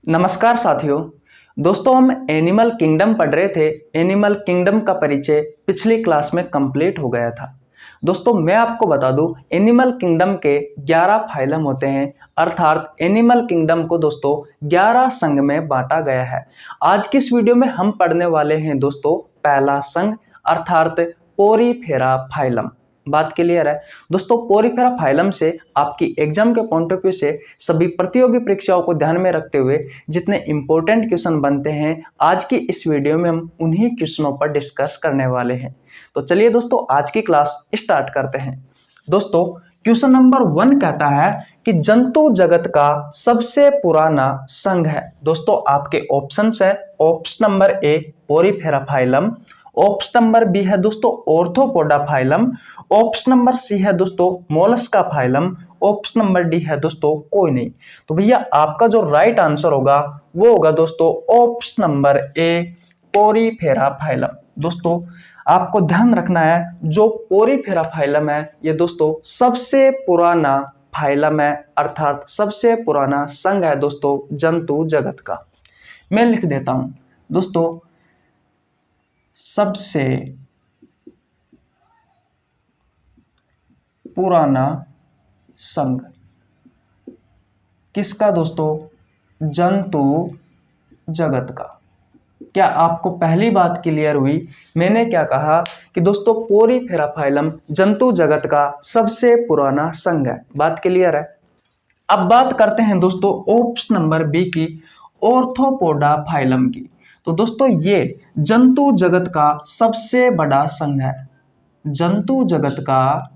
नमस्कार साथियों। दोस्तों हम एनिमल किंगडम पढ़ रहे थे। एनिमल किंगडम का परिचय पिछली क्लास में कंप्लीट हो गया था। दोस्तों मैं आपको बता दूं, एनिमल किंगडम के 11 फाइलम होते हैं, अर्थात एनिमल किंगडम को दोस्तों 11 संघ में बांटा गया है। आज की इस वीडियो में हम पढ़ने वाले हैं दोस्तों पहला संघ अर्थात पोरीफेरा फाइलम। बात क्लियर है दोस्तों। पोरीफेरा फाइलम से आपकी एग्जाम के पॉइंट ऑफ व्यू से सभी प्रतियोगी परीक्षाओं को ध्यान में रखते हुए जितने इंपॉर्टेंट क्वेश्चन बनते हैं, आज की इस वीडियो में हम उन्हीं क्वेश्चनों पर डिस्कस करने वाले हैं। तो चलिए दोस्तों आज की क्लास स्टार्ट करते हैं। दोस्तों क्वेश्चन नंबर 1 कहता है कि जंतु जगत का सबसे पुराना संघ है। दोस्तों आपके ऑप्शंस है, option number A porifera phylum, option number B है दोस्तों arthropoda phylum, option number C है दोस्तों mollusca phylum, option number D है दोस्तों कोई नहीं। तो भैया आपका जो राइट आंसर होगा वो होगा दोस्तों option number A porifera phylum. दोस्तों आपको ध्यान रखना है, जो पोरीफेरा फाइलम है ये दोस्तों सबसे पुराना फाइलम है, अर्थात सबसे पुराना संघ है दोस्तों जंतु जगत का। मैं लिख देता हूं दोस्तों, सबसे पुराना संघ किसका दोस्तों? जंतु जगत का। क्या आपको पहली बात क्लियर हुई? मैंने क्या कहा कि दोस्तों पोरीफेरा फाइलम जंतु जगत का सबसे पुराना संघ है। बात क्लियर है। अब बात करते हैं दोस्तों ऑप्शन नंबर बी की, ऑर्थोपोडा फाइलम की। तो दोस्तों ये जंतु जगत का सबसे बड़ा संघ है। जंतु जगत का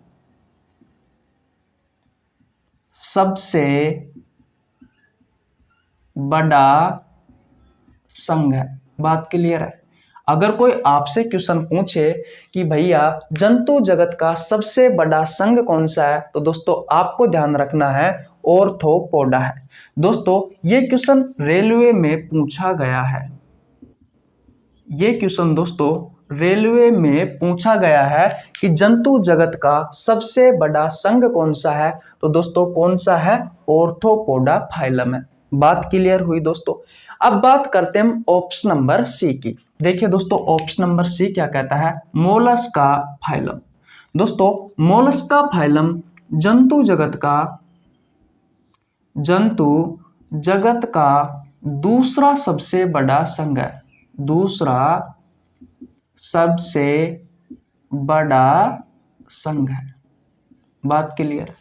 सबसे बड़ा संघ है। बात क्लियर है। अगर कोई आपसे क्वेश्चन पूछे कि भैया जंतु जगत का सबसे बड़ा संघ कौन सा है, तो दोस्तों आपको ध्यान रखना है ऑर्थोपोडा है। दोस्तों ये क्वेश्चन रेलवे में पूछा गया है। ये क्वेश्चन दोस्तों रेलवे में पूछा गया है कि जंतु जगत का सबसे बड़ा संघ कौन सा है, तो दोस्तों कौन सा है? ऑर्थोपोडा फाइलम है। बात क्लियर हुई दोस्तों। अब बात करते हैं हम ऑप्शन नंबर सी की। देखिए दोस्तों ऑप्शन नंबर सी क्या कहता है? Mollusca phylum. दोस्तों मोलस्का फाइलम जंतु जगत का दूसरा सबसे बड़ा संघ है। दूसरा सबसे बड़ा संघ है। बात क्लियर।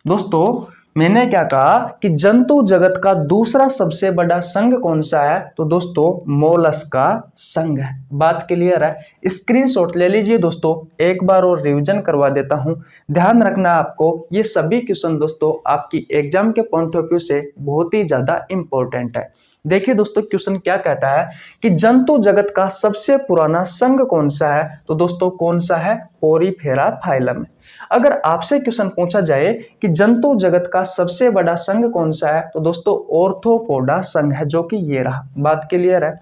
दोस्तों मैंने क्या कहा कि जंतु जगत का दूसरा सबसे बड़ा संघ कौन सा है, तो दोस्तों मोलस्का संघ है। बात क्लियर है। स्क्रीनशॉट ले लीजिए दोस्तों, एक बार और रिवीजन करवा देता हूं। ध्यान रखना आपको, ये सभी क्वेश्चन दोस्तों आपकी एग्जाम के पॉइंट ऑफ व्यू से बहुत ही ज्यादा इंपॉर्टेंट है। देखिए दोस्तों क्वेश्चन क्या कहता है कि जंतु जगत का सबसे पुराना संघ कौन सा है, तो दोस्तों कौन सा है? Porifera phylum. अगर आपसे क्वेश्चन पूछा जाए कि जंतु जगत का सबसे बड़ा संघ कौन सा है, तो दोस्तों ऑर्थोपोडा संघ है, जो कि ये रहा। बात क्लियर है।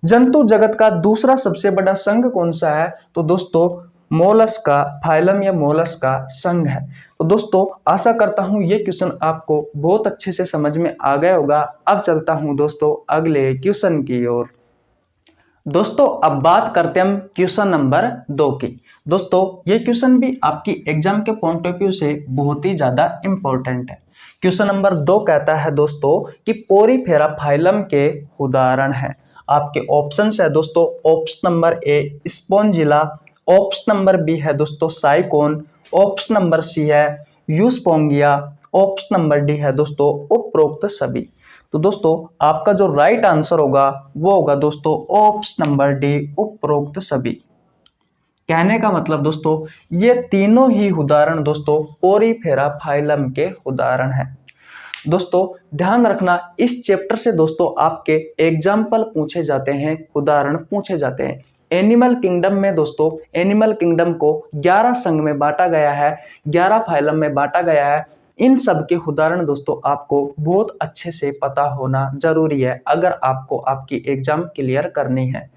जंतु जगत का दूसरा सबसे बड़ा संघ कौन सा है, तो दोस्तों मोलस्का फाइलम या मोलस्का संघ है। तो दोस्तों आशा करता हूं ये क्वेश्चन आपको बहुत अच्छे से समझ में आ गया होगा। अब चलता हूं दोस्तों अगले क्वेश्चन की ओर। दोस्तों अब बात करते हैं हम क्वेश्चन नंबर 2 की। दोस्तों ये क्वेश्चन भी आपकी एग्जाम के पॉइंट ऑफ व्यू से बहुत ही ज्यादा इंपॉर्टेंट है। क्वेश्चन नंबर 2 कहता है दोस्तों कि पोरीफेरा फाइलम के उदाहरण है। आपके ऑप्शंस है दोस्तों, option number A spongilla, option number B है दोस्तों साइकोन, ऑप्शन नंबर सी है यूस्पोंगिया, ऑप्शन नंबर डी है दोस्तों उपरोक्त सभी। तो दोस्तों आपका जो राइट आंसर होगा वो होगा दोस्तों ऑप्शन नंबर डी उपरोक्त सभी। कहने का मतलब दोस्तों ये तीनों ही उदाहरण दोस्तों पोरीफेरा फाइलम के उदाहरण हैं। दोस्तों ध्यान रखना, इस चैप्टर से दोस्तों आपके एग्जाम्पल पूछे जाते हैं, उदाहरण पूछे जाते हैं। एनिमल किंगडम में दोस्तों एनिमल किंगडम को 11 संघ में बांटा गया है, 11 फाइलम में बांटा गया है। इन सब के उदाहरण दोस्तों आपको बहुत अच्छे से पता होना जरूरी है अगर आपको आपकी एग्जाम क्लियर करनी है।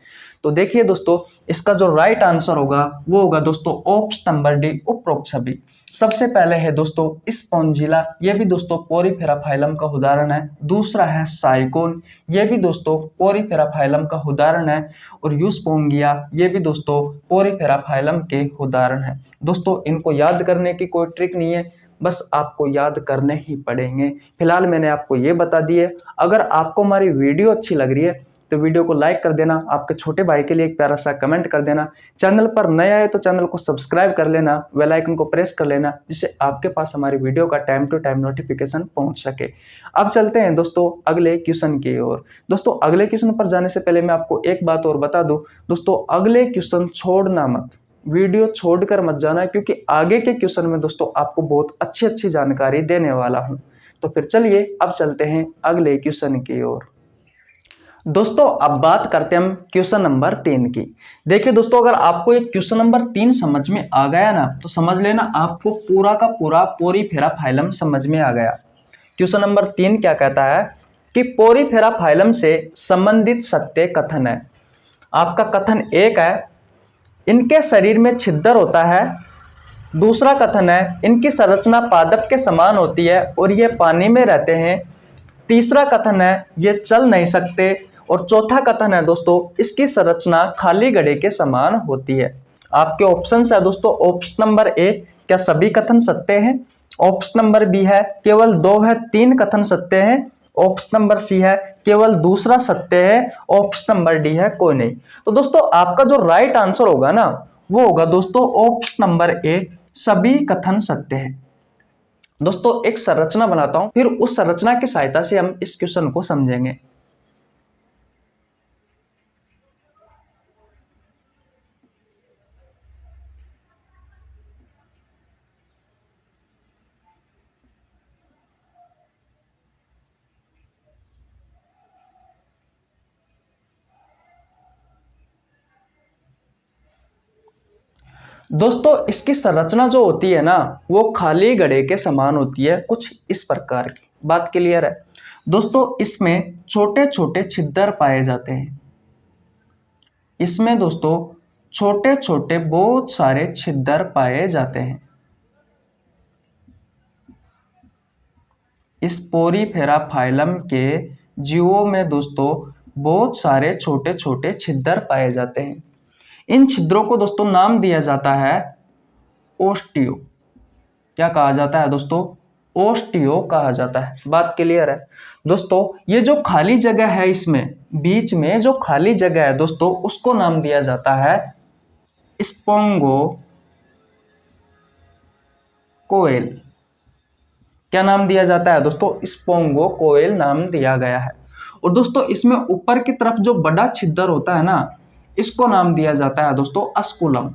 तो देखिए दोस्तों, इसका जो राइट आंसर होगा वो होगा दोस्तों ऑप्शन नंबर डी, उपरोक्त सभी। सबसे पहले है दोस्तों स्पॉन्जिला, ये भी दोस्तों पोरीफेरा फाइलम का उदाहरण है। दूसरा है साइकोन, ये भी दोस्तों पोरीफेरा फाइलम का उदाहरण है। और यूस्पोंगिया, ये भी दोस्तों पोरीफेरा फाइलम के उदाहरण है। दोस्तों इनको याद करने की कोई ट्रिक नहीं है, बस आपको याद करने ही पड़ेंगे। फिलहाल मैंने आपको ये बता दिए। अगर आपको हमारी वीडियो अच्छी लग रही है तो वीडियो को लाइक कर देना, आपके छोटे भाई के लिए एक प्यारा सा कमेंट कर देना। चैनल पर नए आए तो चैनल को सब्सक्राइब कर लेना, बेल आइकन को प्रेस कर लेना, जिससे आपके पास हमारी वीडियो का टाइम टू टाइम नोटिफिकेशन पहुंच सके। अब चलते हैं दोस्तों अगले क्वेश्चन की ओर। दोस्तों अगले क्वेश्चन पर जाने से पहले मैं आपको एक बात और बता दूं, दोस्तों अगले क्वेश्चन छोड़ना मत, वीडियो छोड़कर मत जाना, क्योंकि आगे के क्वेश्चन में दोस्तों आपको बहुत अच्छी जानकारी देने वाला हूं। तो फिर चलिए अब चलते हैं अगले क्वेश्चन की ओर। दोस्तों अब बात करते हैं हम क्वेश्चन नंबर 3 की। देखिए दोस्तों, अगर आपको एक क्वेश्चन नंबर 3 समझ में आ गया ना, तो समझ लेना आपको पूरा का पूरा पोरीफेरा फाइलम समझ में आ गया। क्वेश्चन नंबर 3 क्या कहता है कि पोरीफेरा फाइलम से संबंधित सत्य कथन है। आपका कथन 1 है इनके शरीर में छिद्र होता है। दूसरा कथन है इनकी संरचना पादप के समान होती है और ये पानी में रहते हैं। तीसरा कथन है ये चल नहीं सकते। और चौथा कथन है दोस्तों इसकी संरचना खाली घड़े के समान होती है। आपके ऑप्शन है दोस्तों, ऑप्शन नंबर ए क्या सभी कथन सत्य हैं, ऑप्शन नंबर बी है केवल 2 है 3 कथन सत्य हैं, ऑप्शन नंबर सी है केवल दूसरा सत्य है, ऑप्शन नंबर डी है कोई नहीं। तो दोस्तों आपका जो राइट आंसर होगा ना वो होगा दोस्तों ऑप्शन नंबर ए, सभी कथन सत्य है। दोस्तों एक संरचना बनाता हूं, फिर उस संरचना की सहायता से हम इस क्वेश्चन को समझेंगे। दोस्तों इसकी संरचना जो होती है ना वो खाली घड़े के समान होती है, कुछ इस प्रकार की। बात क्लियर है दोस्तों? इसमें छोटे छोटे छिद्र पाए जाते हैं। इसमें दोस्तों छोटे छोटे बहुत सारे छिद्र पाए जाते हैं। इस पोरीफेरा फाइलम के जीवों में दोस्तों बहुत सारे छोटे छोटे छिद्र पाए जाते हैं। इन छिद्रों को दोस्तों नाम दिया जाता है ओस्टियो। क्या कहा जाता है दोस्तों? ओस्टियो कहा जाता है। बात क्लियर है दोस्तों? ये जो खाली जगह है, इसमें बीच में जो खाली जगह है दोस्तों उसको नाम दिया जाता है स्पोंगो कोएल। क्या नाम दिया जाता है दोस्तों? स्पोंगो कोएल नाम दिया गया है। और दोस्तों इसमें ऊपर की तरफ जो बड़ा छिद्र होता है ना, इसको नाम दिया जाता है दोस्तों अस्कुलम।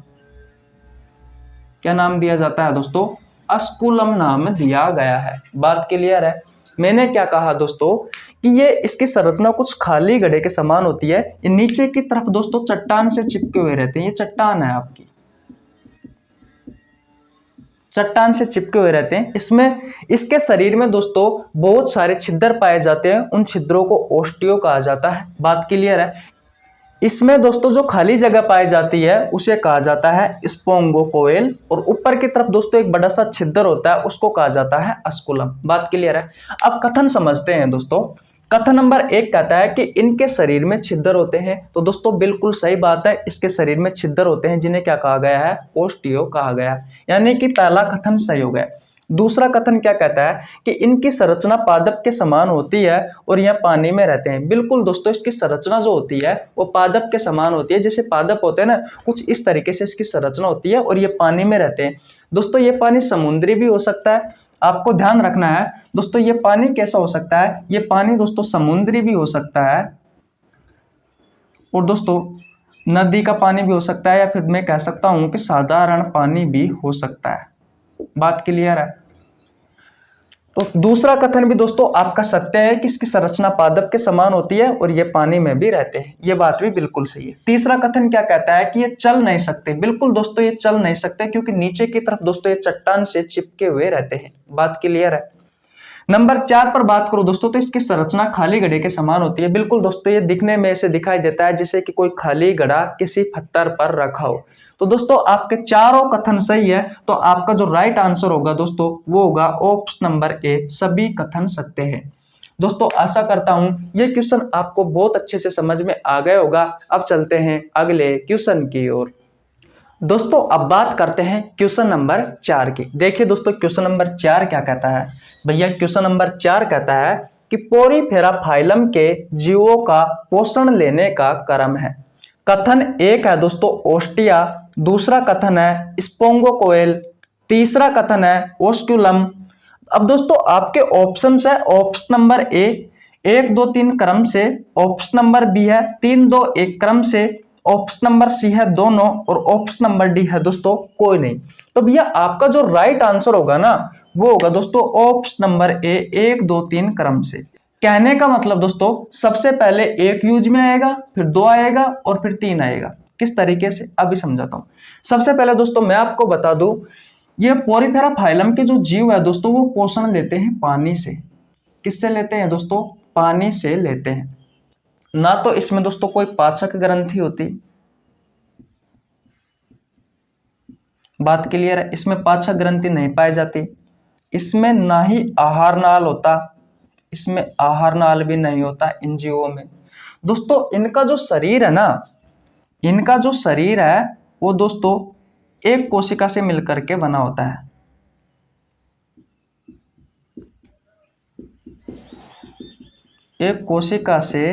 क्या नाम दिया जाता है दोस्तों? अस्कुलम नाम दिया गया है। बात क्लियर है? मैंने क्या कहा दोस्तों कि ये इसकी संरचना कुछ खाली घड़े के समान होती है। ये नीचे की तरफ दोस्तों चट्टान से चिपके हुए रहते हैं। ये चट्टान है आपकी, चट्टान से चिपके हुए रहते हैं। इसमें इसके शरीर में दोस्तों बहुत सारे छिद्र पाए जाते हैं। उन छिद्रों को ओस्टियो कहा जाता है। बात क्लियर है? इसमें दोस्तों जो खाली जगह पाई जाती है उसे कहा जाता है स्पोंगो कोएल। और ऊपर की तरफ दोस्तों एक बड़ा सा छिद्र होता है, उसको कहा जाता है अस्कुलम। बात क्लियर है? अब कथन समझते हैं दोस्तों। कथन नंबर 1 कहता है कि इनके शरीर में छिद्र होते हैं। तो दोस्तों बिल्कुल सही बात है, इसके शरीर में छिद्र होते हैं, जिन्हें क्या कहा गया है? ओस्टियो कहा गया है। यानी कि पहला कथन सही हो गया। दूसरा कथन क्या कहता है कि इनकी संरचना पादप के समान होती है और यह पानी में रहते हैं। बिल्कुल दोस्तों इसकी संरचना जो होती है वो पादप के समान होती है। जैसे पादप होते हैं ना, कुछ इस तरीके से इसकी संरचना होती है और ये पानी में रहते हैं। दोस्तों ये पानी समुद्री भी हो सकता है, आपको ध्यान रखना है दोस्तों। ये पानी कैसा हो सकता है? ये पानी दोस्तों समुद्री भी हो सकता है और दोस्तों नदी का पानी भी हो सकता है, या फिर मैं कह सकता हूं कि साधारण पानी भी हो सकता है। बात क्लियर है? तो दूसरा कथन भी दोस्तों आपका सत्य है कि इसकी संरचना पादप के समान होती है और ये पानी में भी रहते हैं। ये बात भी बिल्कुल सही है। तीसरा कथन क्या कहता है कि ये चल नहीं सकते। बिल्कुल दोस्तों ये चल नहीं सकते, क्योंकि नीचे की तरफ दोस्तों ये चट्टान से चिपके हुए रहते हैं। बात क्लियर है? नंबर 4 पर बात करो दोस्तों तो इसकी संरचना खाली घड़े के समान होती है। बिल्कुल दोस्तों ये दिखने में ऐसे दिखाई देता है जैसे कि कोई खाली घड़ा किसी पत्थर पर रखा हो। तो दोस्तों आपके चारों कथन सही है, तो आपका जो राइट आंसर होगा दोस्तों वो होगा ऑप्शन नंबर ए, सभी कथन सत्य है। दोस्तों आशा करता हूं ये क्वेश्चन आपको बहुत अच्छे से समझ में आ गया होगा। अब चलते हैं अगले क्वेश्चन की ओर। दोस्तों अब बात करते हैं क्वेश्चन नंबर 4 की। देखिए दोस्तों क्वेश्चन नंबर 4 क्या कहता है। भैया क्वेश्चन नंबर 4 कहता है कि पोरीफेरा फाइलम के जीवों का पोषण लेने का क्रम है। कथन 1 है दोस्तों ओस्टिया, दूसरा कथन है स्पोंगोकोएल, तीसरा कथन है ओस्क्यूलम। अब दोस्तों आपके ऑप्शंस है ऑप्शन नंबर ए 1 2 3 क्रम से, ऑप्शन नंबर बी है 3 2 1 क्रम से, ऑप्शन नंबर सी है दोनों, और ऑप्शन नंबर डी है दोस्तों कोई नहीं। तो भैया आपका जो राइट आंसर होगा ना वो होगा दोस्तों ऑप्शन नंबर ए 1 2 3 क्रम से। कहने का मतलब दोस्तों सबसे पहले 1 यूज में आएगा, फिर 2 आएगा और फिर 3 आएगा। किस तरीके से अभी समझाता हूं। सबसे पहले दोस्तों मैं आपको बता दूं ये पोरीफेरा फाइलम के जो जीव है दोस्तों वो पोषण लेते हैं पानी से। किससे लेते हैं दोस्तों? पानी से लेते हैं। ना तो इसमें दोस्तों कोई पाचक ग्रंथि होती, बात क्लियर है, इसमें पाचक ग्रंथि नहीं पाई जाती। इसमें ना ही आहार नाल होता, इसमें आहार नाल भी नहीं होता इन जीवों में। दोस्तों इनका जो शरीर है ना, इनका जो शरीर है वो दोस्तों एक कोशिका से मिलकर के बना होता है। एक कोशिका से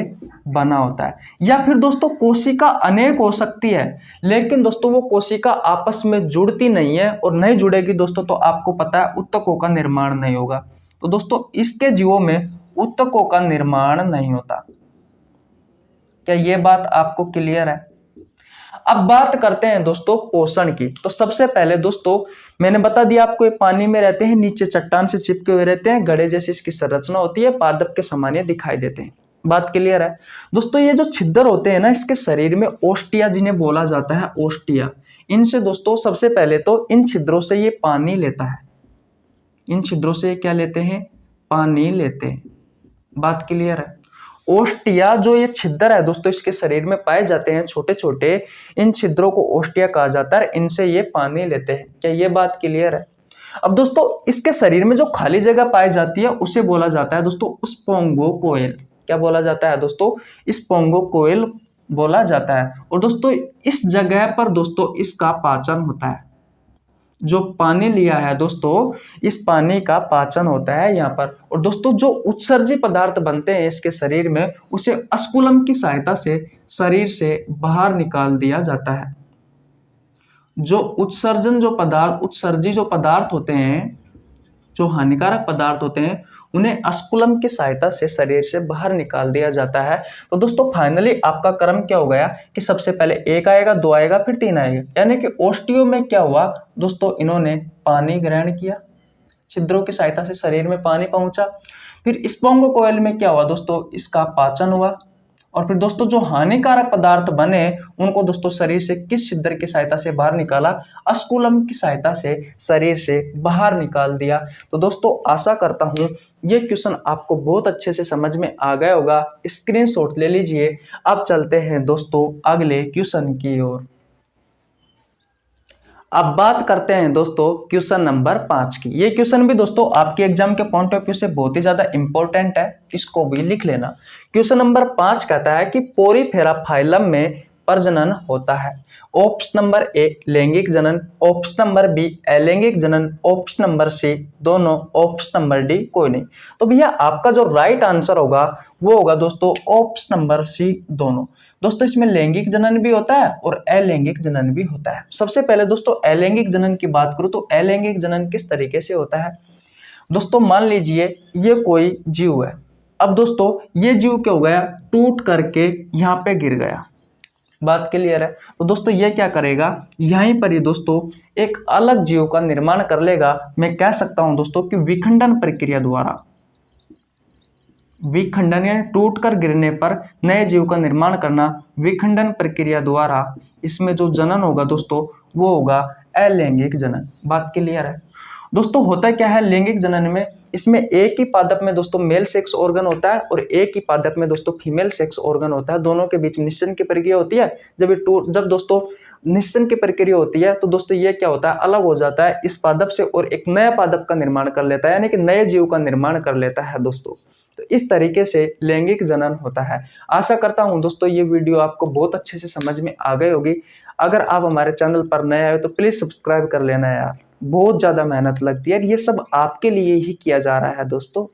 बना होता है, या फिर दोस्तों कोशिका अनेक हो सकती है, लेकिन दोस्तों वो कोशिका आपस में जुड़ती नहीं है, और नहीं जुड़ेगी दोस्तों तो आपको पता है उत्तकों का निर्माण नहीं होगा। तो दोस्तों इसके जीवों में उत्तकों का निर्माण नहीं होता। क्या ये बात आपको क्लियर है? अब बात करते हैं दोस्तों पोषण की। तो सबसे पहले दोस्तों मैंने बता दिया आपको, ये पानी में रहते हैं, नीचे चट्टान से चिपके हुए रहते हैं, घड़े जैसी इसकी संरचना होती है, पादप के समान ये दिखाई देते हैं। बात क्लियर है दोस्तों? ये जो छिद्र होते हैं ना इसके शरीर में, ओस्टिया जिन्हें बोला जाता है, ओस्टिया, इनसे दोस्तों सबसे पहले तो इन छिद्रों से ये पानी लेता है। इन छिद्रों से ये क्या लेते हैं? पानी लेते हैं। बात क्लियर है? ओस्टिया जो ये छिद्र है दोस्तों इसके शरीर में पाए जाते हैं छोटे छोटे, इन छिद्रों को ओस्टिया कहा जाता है, इनसे ये पानी लेते हैं। क्या ये बात क्लियर है? अब दोस्तों इसके शरीर में जो खाली जगह पाई जाती है उसे बोला जाता है दोस्तों स्पोंगोकोएल। क्या बोला जाता है दोस्तों? स्पोंगोकोएल बोला जाता है। और दोस्तों इस जगह पर दोस्तों इसका पाचन होता है। जो पानी लिया है दोस्तों इस पानी का पाचन होता है यहाँ पर। और दोस्तों जो उत्सर्जी पदार्थ बनते हैं इसके शरीर में उसे अस्कुलम की सहायता से शरीर से बाहर निकाल दिया जाता है। जो उत्सर्जी जो पदार्थ होते हैं, जो हानिकारक पदार्थ होते हैं, उन्हें अस्कुलम की सहायता से शरीर से बाहर निकाल दिया जाता है। तो दोस्तों फाइनली आपका क्रम क्या हो गया कि सबसे पहले 1 आएगा, 2 आएगा, फिर 3 आएगा। यानी कि ओस्टियो में क्या हुआ दोस्तों, इन्होंने पानी ग्रहण किया, छिद्रों की सहायता से शरीर में पानी पहुंचा। फिर स्पोंगोकोएल में क्या हुआ दोस्तों, इसका पाचन हुआ। और फिर दोस्तों जो हानिकारक पदार्थ बने उनको दोस्तों शरीर से किस छिद्र की सहायता से बाहर निकाला? अस्कुलम की सहायता से शरीर से बाहर निकाल दिया। तो दोस्तों आशा करता हूं ये क्वेश्चन आपको बहुत अच्छे से समझ में आ गया होगा। स्क्रीनशॉट ले लीजिए। अब चलते हैं दोस्तों अगले क्वेश्चन की ओर। अब बात करते हैं दोस्तों क्वेश्चन नंबर 5 की। ये क्वेश्चन भी दोस्तों आपके एग्जाम के पॉइंट ऑफ व्यू से बहुत ही ज्यादा इंपॉर्टेंट है, इसको भी लिख लेना। क्वेश्चन नंबर 5 कहता है कि पोरीफेरा फाइलम में प्रजनन होता है। ऑप्शन नंबर ए लैंगिक जनन, ऑप्शन नंबर बी अलैंगिक जनन, ऑप्शन नंबर सी दोनों, ऑप्शन नंबर डी कोई नहीं। तो भैया आपका जो राइट आंसर होगा वो होगा दोस्तों ऑप्शन नंबर सी दोनों। दोस्तों इसमें लैंगिक जनन भी होता है और अलैंगिक जनन भी होता है। सबसे पहले दोस्तों अलैंगिक जनन की बात करूं तो अलैंगिक जनन किस तरीके से होता है दोस्तों? मान लीजिए ये कोई जीव है। अब दोस्तों ये जीव क्या हो गया, टूट करके यहाँ पे गिर गया। बात क्लियर है? तो दोस्तों ये क्या करेगा, यहीं पर ही दोस्तों एक अलग जीव का निर्माण कर लेगा। मैं कह सकता हूं दोस्तों कि विखंडन प्रक्रिया द्वारा, विखंडन यानी टूट कर गिरने पर नए जीव का निर्माण करना, विखंडन प्रक्रिया द्वारा इसमें जो जनन होगा दोस्तों वो होगा अलैंगिक जनन। बात क्लियर है? दोस्तों होता क्या है लैंगिक जनन में, इसमें एक ही पादप में दोस्तों मेल सेक्स ऑर्गन होता है और एक ही पादप में दोस्तों फीमेल सेक्स ऑर्गन होता है। दोनों के बीच निषेचन की प्रक्रिया होती है। जब दोस्तों निषेचन की प्रक्रिया होती है तो दोस्तों ये क्या होता है, अलग हो जाता है इस पादप से और एक नया पादप का निर्माण कर लेता है, यानी कि नए जीव का निर्माण कर लेता है दोस्तों। तो इस तरीके से लैंगिक जनन होता है। आशा करता हूं दोस्तों ये वीडियो आपको बहुत अच्छे से समझ में आ गई होगी। अगर आप हमारे चैनल पर नए आए तो प्लीज सब्सक्राइब कर लेना यार, बहुत ज्यादा मेहनत लगती है, ये सब आपके लिए ही किया जा रहा है दोस्तों।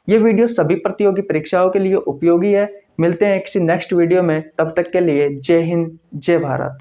ये वीडियो सभी प्रतियोगी परीक्षाओं के लिए उपयोगी है। मिलते हैं किसी नेक्स्ट वीडियो में, तब तक के लिए जय हिंद जय भारत।